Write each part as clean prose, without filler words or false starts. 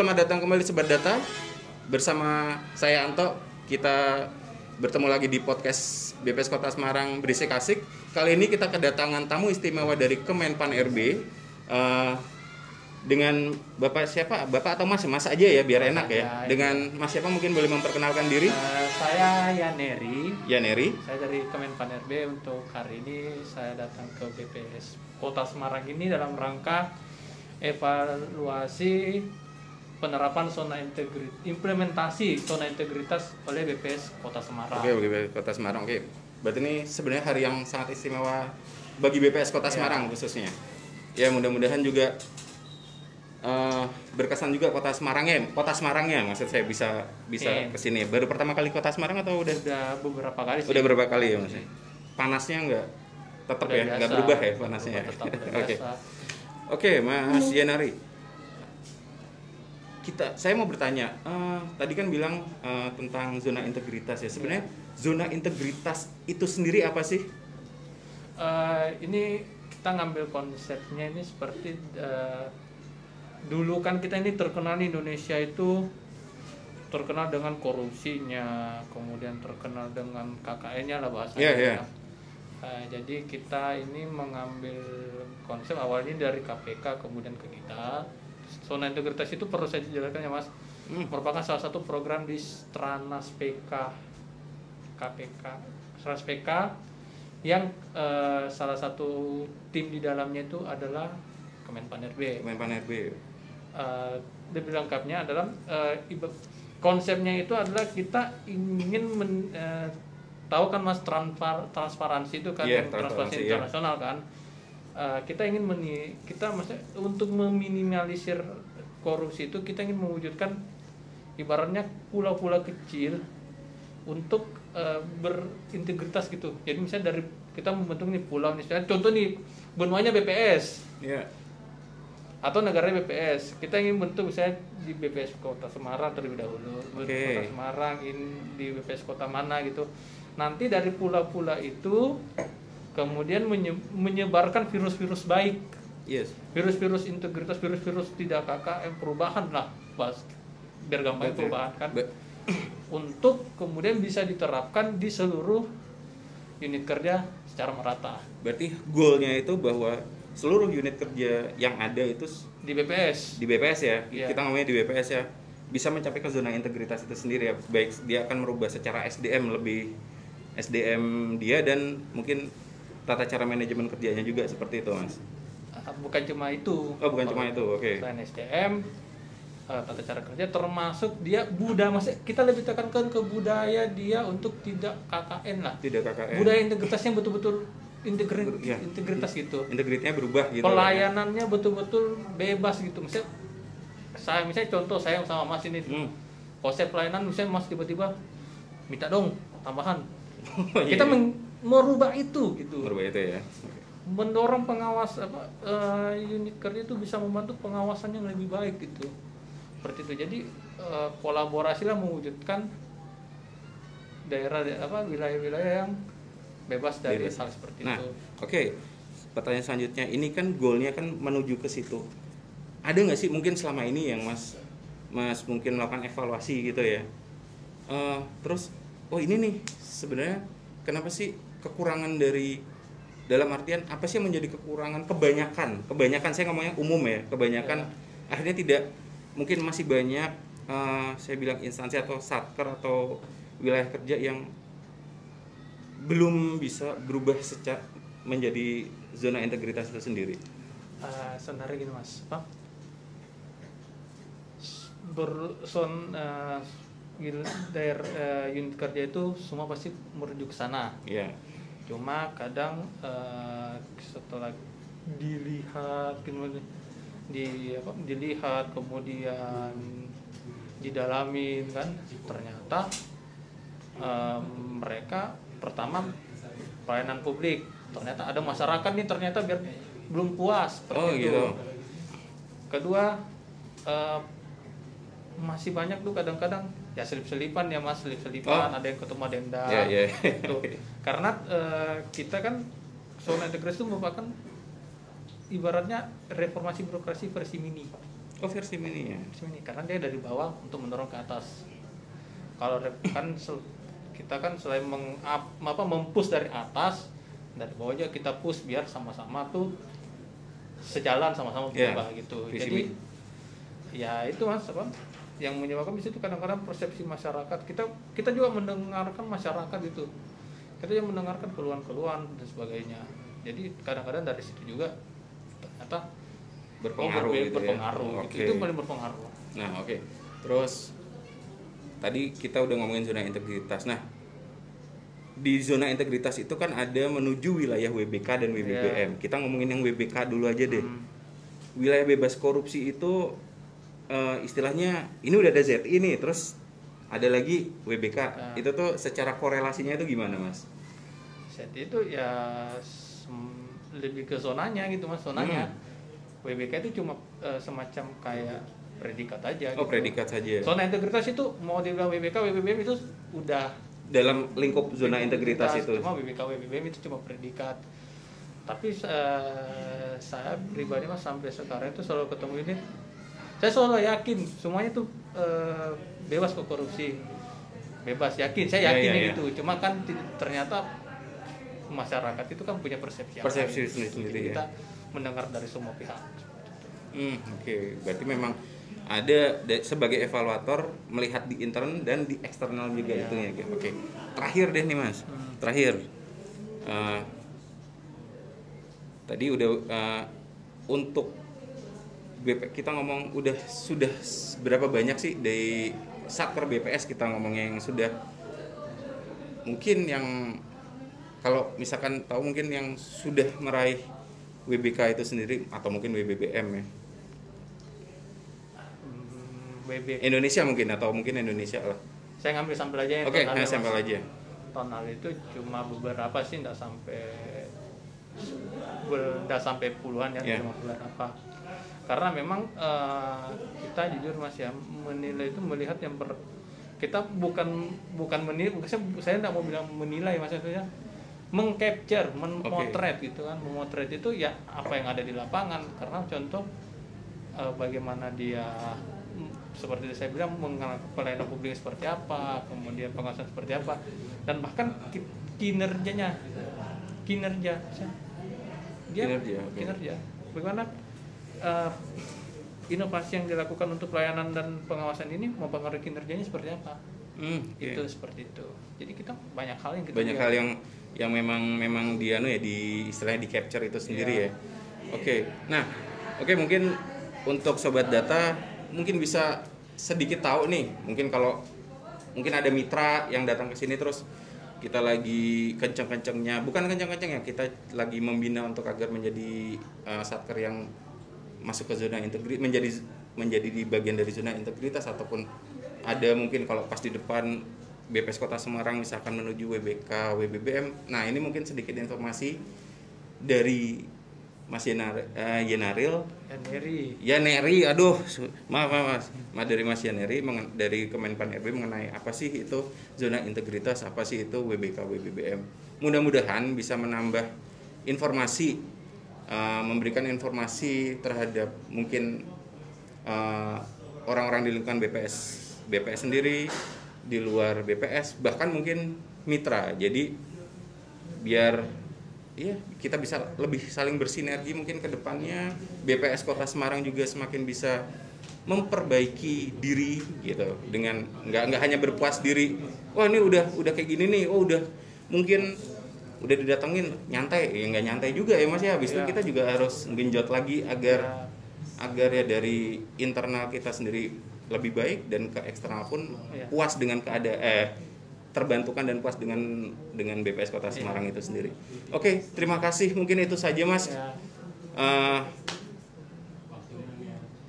selamat datang kembali Sobat Data. Bersama saya Anto, kita bertemu lagi di podcast BPS Kota Semarang Berisik Asik. Kali ini kita kedatangan tamu istimewa dari Kemenpan RB. Dengan Bapak siapa? Bapak atau Mas? Mas aja ya, biar enak ya. Dengan Mas siapa mungkin boleh memperkenalkan diri? Saya Yaneri. Yaneri. Saya dari Kemenpan RB. Untuk hari ini saya datang ke BPS Kota Semarang ini dalam rangka evaluasi penerapan implementasi zona integritas oleh BPS Kota Semarang. Oke, BPS Kota Semarang. Oke. Berarti ini sebenarnya hari yang sangat istimewa bagi BPS Kota Semarang khususnya. Ya, mudah-mudahan juga berkesan juga Kota Semarangnya maksud saya bisa kesini. Baru pertama kali Kota Semarang atau udah beberapa kali sih. Udah beberapa kali ya Mas. Panasnya tetap ya, nggak berubah ya panasnya. Oke. Oke, Mas Yanari. Saya mau bertanya, tadi kan bilang tentang zona integritas ya. Sebenarnya zona integritas itu sendiri apa sih? Ini kita ngambil konsepnya ini seperti dulu kan kita ini terkenal di Indonesia itu terkenal dengan korupsinya, kemudian terkenal dengan KKN-nya lah bahasanya. Yeah. Jadi kita ini mengambil konsep awalnya dari KPK kemudian ke kita. Zona integritas itu perlu saya jelaskan ya Mas, merupakan salah satu program di Stranas PK KPK Stranas PK yang salah satu tim di dalamnya itu adalah Kemenpan RB. Lebih lengkapnya adalah konsepnya itu adalah kita ingin tahu kan Mas, transparansi itu kan, transparansi internasional kan. Kita ingin maksudnya untuk meminimalisir korupsi itu kita ingin mewujudkan ibaratnya pulau-pulau kecil untuk berintegritas gitu. Jadi misalnya dari kita membentuk nih pulau, misalnya contoh nih benuanya BPS. Atau negaranya BPS. Kita ingin bentuk misalnya di BPS Kota Semarang terlebih dahulu. Kota Semarang di BPS Kota mana gitu. Nanti dari pulau-pulau itu kemudian menyebarkan virus-virus baik. Virus-virus integritas, virus-virus tidak KKM, perubahan lah, biar gampang perubahan kan. Untuk kemudian bisa diterapkan di seluruh unit kerja secara merata. Berarti goalnya itu bahwa seluruh unit kerja yang ada itu di BPS ya. Kita ngomongnya di BPS ya, bisa mencapai ke zona integritas itu sendiri ya. Baik dia akan merubah secara SDM dia dan mungkin tata cara manajemen kerjanya juga seperti itu Mas. Bukan cuma itu. Cuma itu. Oke. Selain SDM, tata cara kerja termasuk dia budaya, Mas. Kita lebih tekankan ke budaya dia untuk tidak KKN lah. Tidak KKN. Budaya integritasnya betul-betul integritas gitu. Integritasnya berubah gitu. Pelayanannya betul-betul bebas gitu. Misalnya contoh saya sama Mas ini. Konsep pelayanan misalnya Mas tiba-tiba minta dong tambahan. Kita merubah itu gitu. Merubah itu ya. Mendorong pengawas unit kerja itu bisa membantu pengawasannya yang lebih baik gitu. Seperti itu. Jadi kolaborasilah mewujudkan wilayah-wilayah yang bebas dari hal seperti itu. Oke. Pertanyaan selanjutnya, ini kan goalnya kan menuju ke situ. Ada nggak sih mungkin selama ini yang Mas mungkin melakukan evaluasi gitu ya? Terus ini nih sebenarnya kenapa sih kekurangan dalam artian apa sih yang menjadi kekurangan kebanyakan saya ngomongnya umum ya, kebanyakan akhirnya tidak, mungkin masih banyak saya bilang instansi atau satker atau wilayah kerja yang belum bisa berubah secara menjadi zona integritas itu sendiri. Sebenarnya gini Mas, daerah unit kerja itu semua pasti merujuk ke sana. Cuma kadang setelah dilihat kemudian didalamin kan, ternyata mereka pertama pelayanan publik, ternyata ada masyarakat nih ternyata belum puas seperti itu. Kedua masih banyak tuh kadang-kadang ya selip-selipan ya Mas, ada yang ketemu ada yang enggak. Gitu. Karena kita kan zona integritas itu merupakan ibaratnya reformasi birokrasi versi mini. Oh, versi mini ya. Versi mini karena dia dari bawah untuk mendorong ke atas. Kalau kan kita kan selain mempush dari atas, dari bawah aja kita push biar sama-sama tuh sejalan sama-sama berubah gitu. Jadi ya itu Mas apa yang menyebabkan di situ kadang-kadang persepsi masyarakat kita juga mendengarkan masyarakat itu. Kita juga mendengarkan keluhan-keluhan dan sebagainya. Jadi kadang-kadang dari situ juga ternyata berpengaruh gitu berpengaruh ya? Gitu. Itu paling berpengaruh. Nah oke. Terus tadi kita udah ngomongin zona integritas. Nah di zona integritas itu kan ada menuju wilayah WBK dan WBBM. Kita ngomongin yang WBK dulu aja deh. Wilayah bebas korupsi itu istilahnya ini udah ada ZI nih, terus ada lagi WBK. Itu tuh secara korelasinya itu gimana Mas? ZI itu ya lebih ke zonanya gitu Mas, zonanya. WBK itu cuma semacam kayak predikat aja. Oh gitu. Predikat saja. Zona integritas itu mau dibilang WBK, WBBM itu udah dalam lingkup zona integritas itu. Cuma WBK, WBBM itu cuma predikat. Tapi saya pribadi Mas sampai sekarang itu selalu ketemu ini, saya selalu yakin semuanya itu bebas ke korupsi, bebas yakin, saya yakin itu. Cuma kan ternyata masyarakat itu kan punya persepsi sendiri. Kita mendengar dari semua pihak. Oke. Berarti memang ada sebagai evaluator melihat di internal dan di eksternal juga itu ya. Oke. Terakhir deh nih Mas. Terakhir. Tadi udah untuk kita ngomong sudah berapa banyak sih dari Satker BPS kita ngomongnya yang sudah mungkin yang kalau misalkan tahu mungkin yang sudah meraih WBK itu sendiri atau mungkin WBBM ya. Indonesia mungkin atau mungkin Indonesia lah. Saya ngambil sampel aja ya. Oke, sampel aja. Tonal itu cuma beberapa sih, enggak sampai puluhan ya, cuma beberapa. Karena memang kita jujur Mas ya, menilai itu melihat yang kita bukan menilai, saya enggak mau bilang menilai maksudnya mengcapture, memotret gitu kan. Memotret itu ya apa yang ada di lapangan, karena contoh bagaimana dia seperti saya bilang mengenal pelayanan publik seperti apa, kemudian pengawasan seperti apa, dan bahkan kinerja bagaimana inovasi yang dilakukan untuk pelayanan dan pengawasan ini mempengaruhi kinerjanya seperti apa. Itu seperti itu. Jadi kita banyak hal yang memang dia di istilahnya di capture itu sendiri ya. Oke. Nah, mungkin untuk sobat data mungkin bisa sedikit tahu nih, mungkin kalau mungkin ada mitra yang datang ke sini terus kita lagi kenceng-kencengnya, bukan kenceng-kenceng ya, kita lagi membina untuk agar menjadi satker yang masuk ke zona integritas, menjadi di bagian dari zona integritas, ataupun ada mungkin kalau pas di depan BPS Kota Semarang misalkan menuju WBK, WBBM. Nah, ini mungkin sedikit informasi dari Mas Yaneri, aduh maaf dari Mas Yaneri dari Kemenpan RB mengenai apa sih itu zona integritas, apa sih itu WBK, WBBM. Mudah-mudahan bisa menambah informasi, memberikan informasi terhadap mungkin orang-orang di lingkungan BPS sendiri, di luar BPS, bahkan mungkin mitra. Jadi biar kita bisa lebih saling bersinergi mungkin ke depannya. BPS Kota Semarang juga semakin bisa memperbaiki diri gitu, dengan nggak hanya berpuas diri, ini udah kayak gini nih, udah mungkin udah didatengin nyantai, ya nggak nyantai juga ya Mas ya. Habis itu kita juga harus genjot lagi agar ya dari internal kita sendiri lebih baik, dan ke eksternal pun puas dengan terbantukan dan puas dengan BPS Kota Semarang itu sendiri. Oke, terima kasih, mungkin itu saja Mas.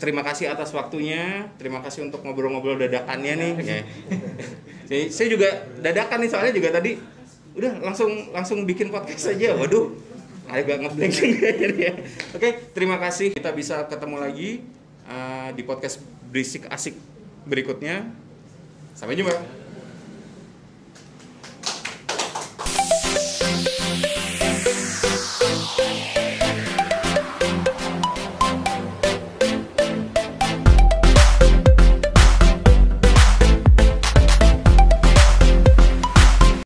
Terima kasih atas waktunya, terima kasih untuk ngobrol-ngobrol dadakannya nih. Saya juga dadakan nih, soalnya juga tadi udah langsung bikin podcast saja. Waduh, agak ngeblank juga ya. Oke, terima kasih. Kita bisa ketemu lagi di podcast Berisik Asik berikutnya. Sampai jumpa.